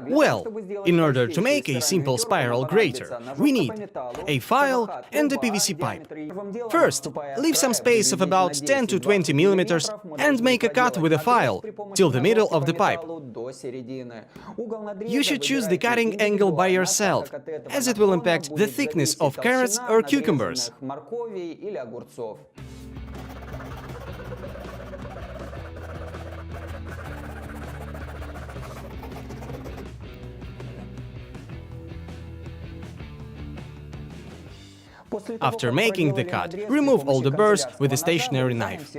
Well, in order to make a simple spiral grater, we need a file and a PVC pipe. First, leave some space of about 10 to 20 millimeters and make a cut with a file till the middle of the pipe. You should choose the cutting angle by yourself, as it will impact the thickness of carrots or cucumbers. After making the cut, remove all the burrs with a stationary knife.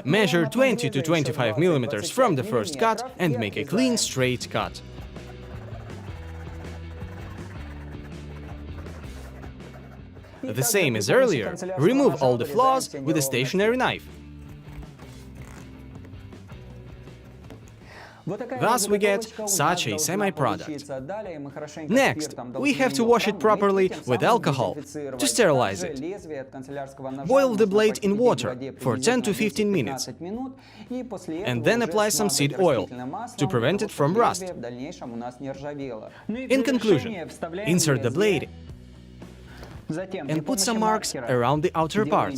Measure 20 to 25 millimeters from the first cut and make a clean, straight cut. The same as earlier, remove all the flaws with a stationary knife. Thus we get such a semi-product. Next, we have to wash it properly with alcohol to sterilize it. Boil the blade in water for 10 to 15 minutes and then apply some seed oil to prevent it from rust. In conclusion, insert the blade and put some marks around the outer part.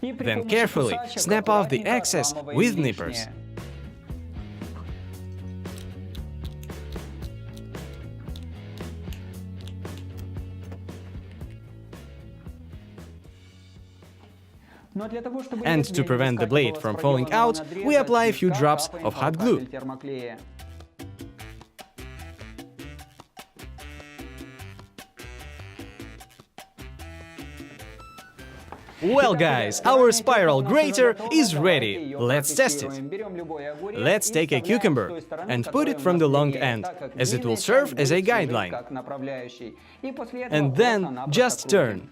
Then carefully snap off the excess with nippers. And to prevent the blade from falling out, we apply a few drops of hot glue. Well guys, our spiral grater is ready. Let's test it. Let's take a cucumber and put it from the long end, as it will serve as a guideline. And then just turn.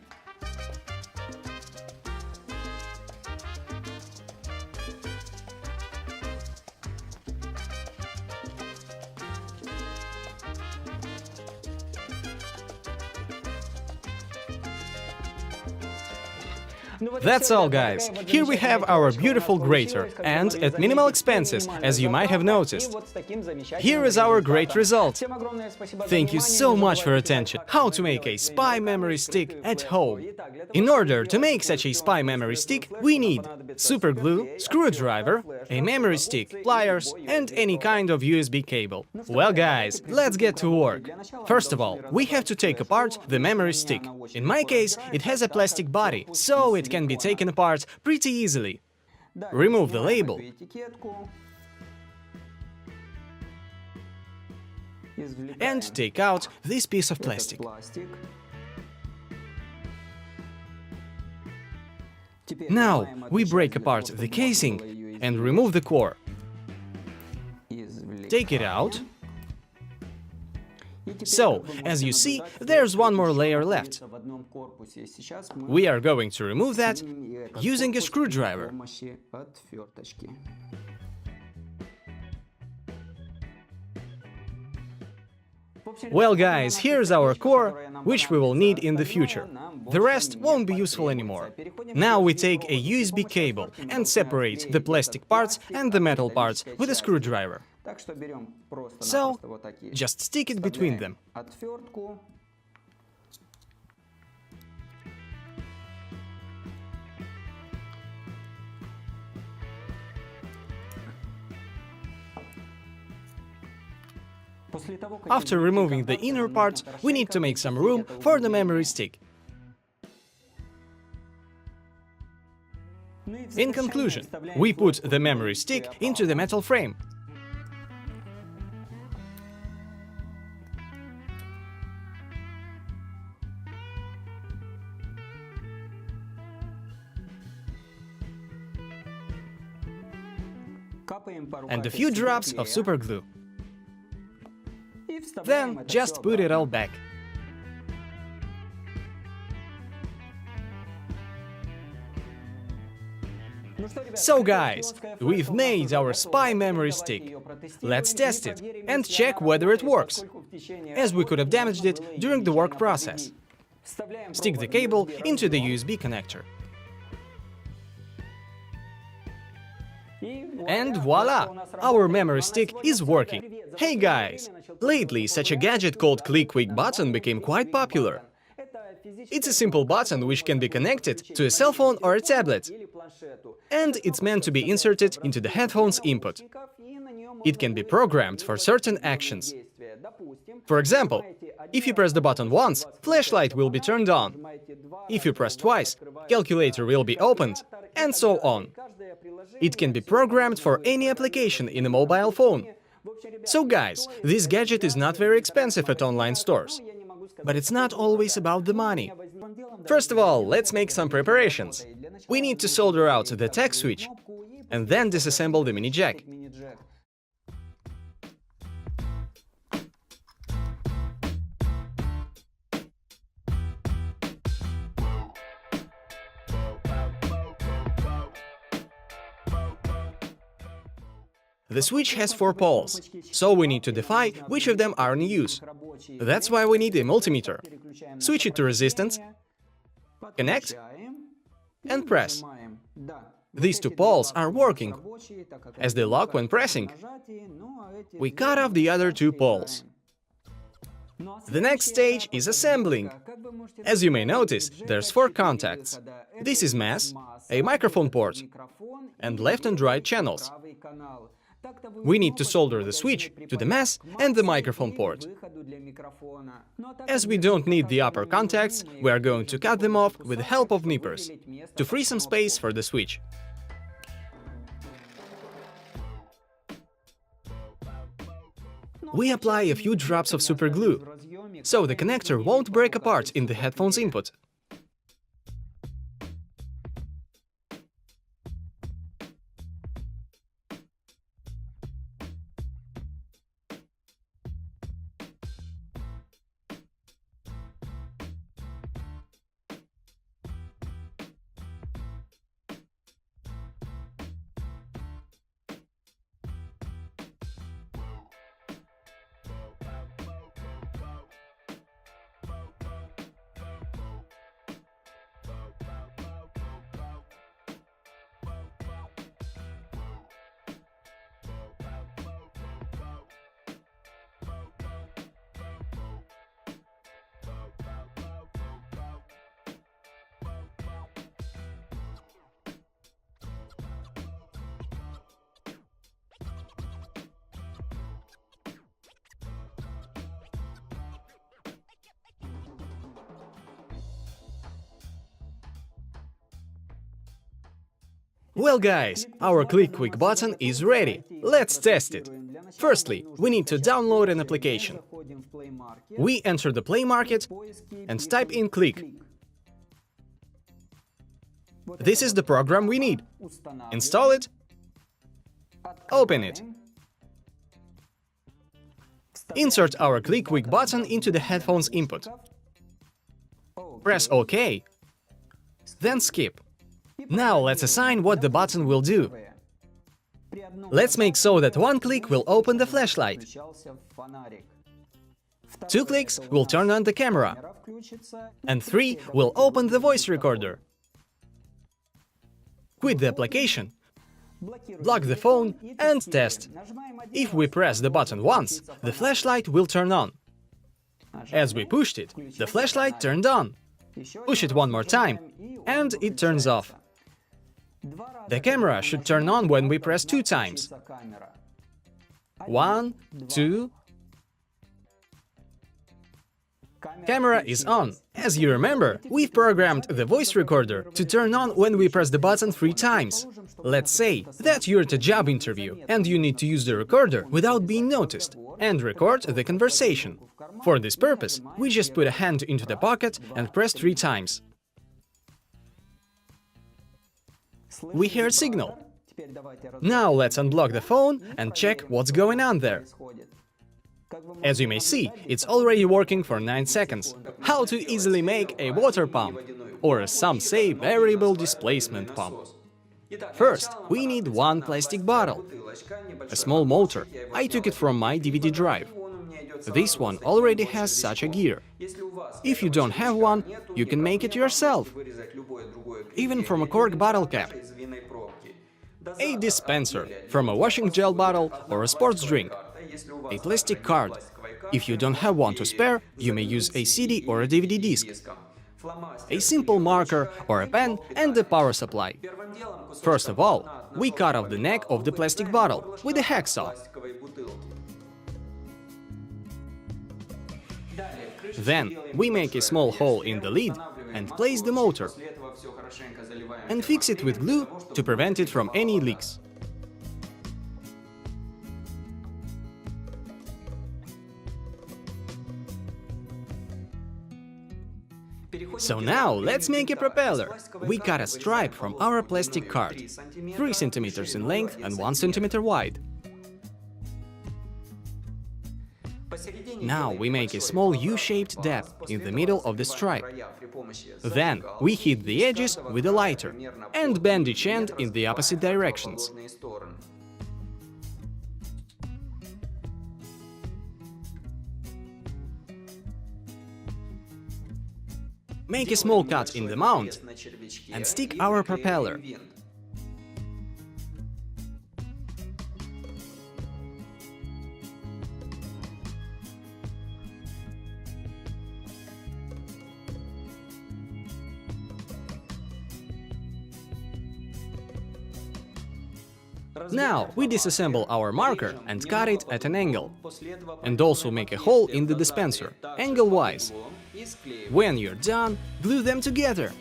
That's all, guys. Here we have our beautiful grater, and at minimal expenses, as you might have noticed. Here is our great result. Thank you so much for your attention. How to make a spy memory stick at home. In order to make such a spy memory stick, we need super glue, screwdriver, a memory stick, pliers, and any kind of USB cable. Well, guys, let's get to work. First of all, we have to take apart the memory stick. In my case, it has a plastic body, so it can be taken apart pretty easily. Remove the label and take out this piece of plastic. Now we break apart the casing and remove the core. Take it out. So, as you see, there's one more layer left. We are going to remove that using a screwdriver. Well, guys, here's our core, which we will need in the future. The rest won't be useful anymore. Now we take a USB cable and separate the plastic parts and the metal parts with a screwdriver. So, just stick it between them. After removing the inner parts, we need to make some room for the memory stick. In conclusion, we put the memory stick into the metal frame. And a few drops of super glue. Then just put it all back. So guys, we've made our spy memory stick. Let's test it and check whether it works, as we could have damaged it during the work process. Stick the cable into the USB connector. And voila! Our memory stick is working. Hey guys! Lately, such a gadget called Klick Quick button became quite popular. It's a simple button which can be connected to a cell phone or a tablet. And it's meant to be inserted into the headphones input. It can be programmed for certain actions. For example, if you press the button once, flashlight will be turned on. If you press twice, calculator will be opened, and so on. It can be programmed for any application in a mobile phone. So guys, this gadget is not very expensive at online stores. But it's not always about the money. First of all, let's make some preparations. We need to solder out the tech switch and then disassemble the mini jack. The switch has 4 poles, so we need to define which of them are in use. That's why we need a multimeter. Switch it to resistance, connect, and press. These 2 poles are working, as they lock when pressing. We cut off the other 2 poles. The next stage is assembling. As you may notice, there's 4 contacts. This is mass, a microphone port, and left and right channels. We need to solder the switch to the mass and the microphone port. As we don't need the upper contacts, we are going to cut them off with the help of nippers, to free some space for the switch. We apply a few drops of super glue, so the connector won't break apart in the headphones input. Well guys, our Klick Quick button is ready. Let's test it. Firstly, we need to download an application. We enter the Play Market and type in Klick. This is the program we need. Install it. Open it. Insert our Klick Quick button into the headphones input. Press OK. Then skip. Now let's assign what the button will do. Let's make so that 1 click will open the flashlight. 2 clicks will turn on the camera. And 3 will open the voice recorder. Quit the application. Block the phone and test. If we press the button once, the flashlight will turn on. As we pushed it, the flashlight turned on. Push it one more time, and it turns off. The camera should turn on when we press 2 times. 1, 2. Camera is on. As you remember, we've programmed the voice recorder to turn on when we press the button 3 times. Let's say that you're at a job interview and you need to use the recorder without being noticed and record the conversation. For this purpose, we just put a hand into the pocket and press 3 times. We hear a signal. Now let's unblock the phone and check what's going on there. As you may see, it's already working for 9 seconds. How to easily make a water pump, or as some say, variable displacement pump. First, we need 1 plastic bottle, a small motor. I took it from my DVD drive. This one already has such a gear. If you don't have one, you can make it yourself, even from a cork bottle cap. A dispenser from a washing gel bottle or a sports drink. A plastic card. If you don't have one to spare, you may use a CD or a DVD disc. A simple marker or a pen and a power supply. First of all, we cut off the neck of the plastic bottle with a hacksaw. Then we make a small hole in the lid and place the motor and fix it with glue to prevent it from any leaks. So now let's make a propeller. We cut a stripe from our plastic card, 3 centimeters in length and 1 centimeter wide. Now we make a small U-shaped depth in the middle of the stripe. Then we hit the edges with a lighter and bend each end in the opposite directions. Make a small cut in the mount and stick our propeller. Now we disassemble our marker and cut it at an angle, and also make a hole in the dispenser, angle-wise. When you're done, glue them together.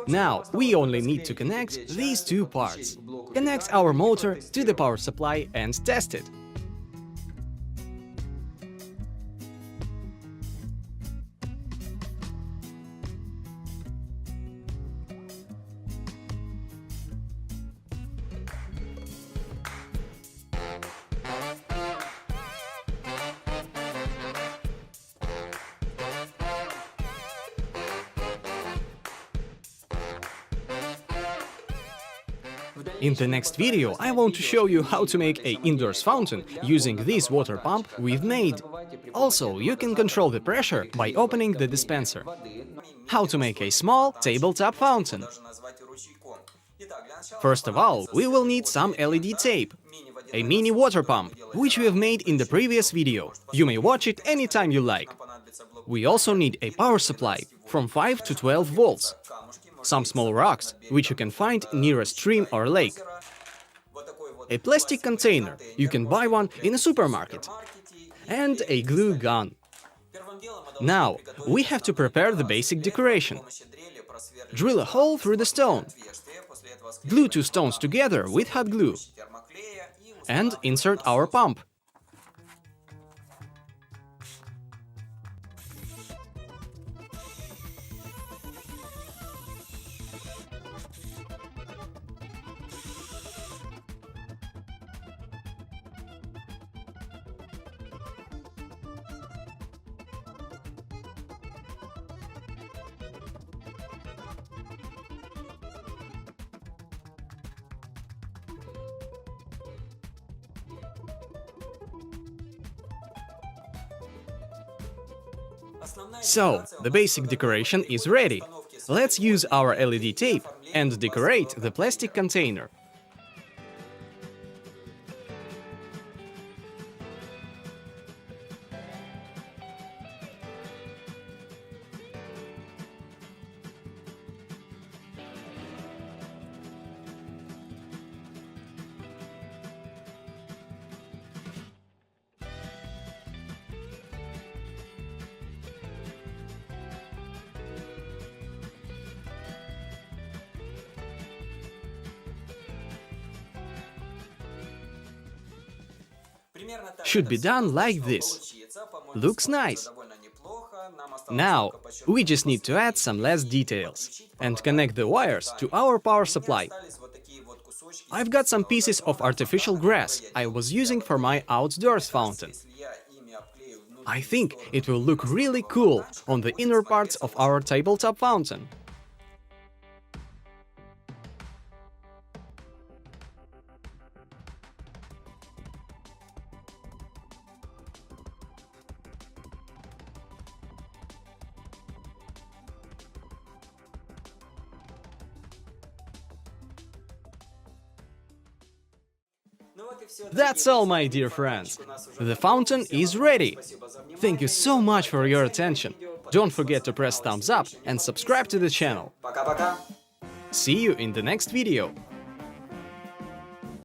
Now, we only need to connect these two parts. Connect our motor to the power supply and test it. In the next video, I want to show you how to make an indoors fountain using this water pump we've made. Also, you can control the pressure by opening the dispenser. How to make a small tabletop fountain. First of all, we will need some LED tape, a mini water pump, which we have made in the previous video. You may watch it anytime you like. We also need a power supply from 5 to 12 volts. Some small rocks, which you can find near a stream or lake. A plastic container, you can buy one in a supermarket. And a glue gun. Now, we have to prepare the basic decoration. Drill a hole through the stone. Glue 2 stones together with hot glue. And insert our pump. So, the basic decoration is ready. Let's use our LED tape and decorate the plastic container. Should be done like this. Looks nice. Now, we just need to add some less details and connect the wires to our power supply. I've got some pieces of artificial grass I was using for my outdoors fountain. I think it will look really cool on the inner parts of our tabletop fountain. That's all, my dear friends. The fountain is ready. Thank you so much for your attention. Don't forget to press thumbs up and subscribe to the channel. See you in the next video.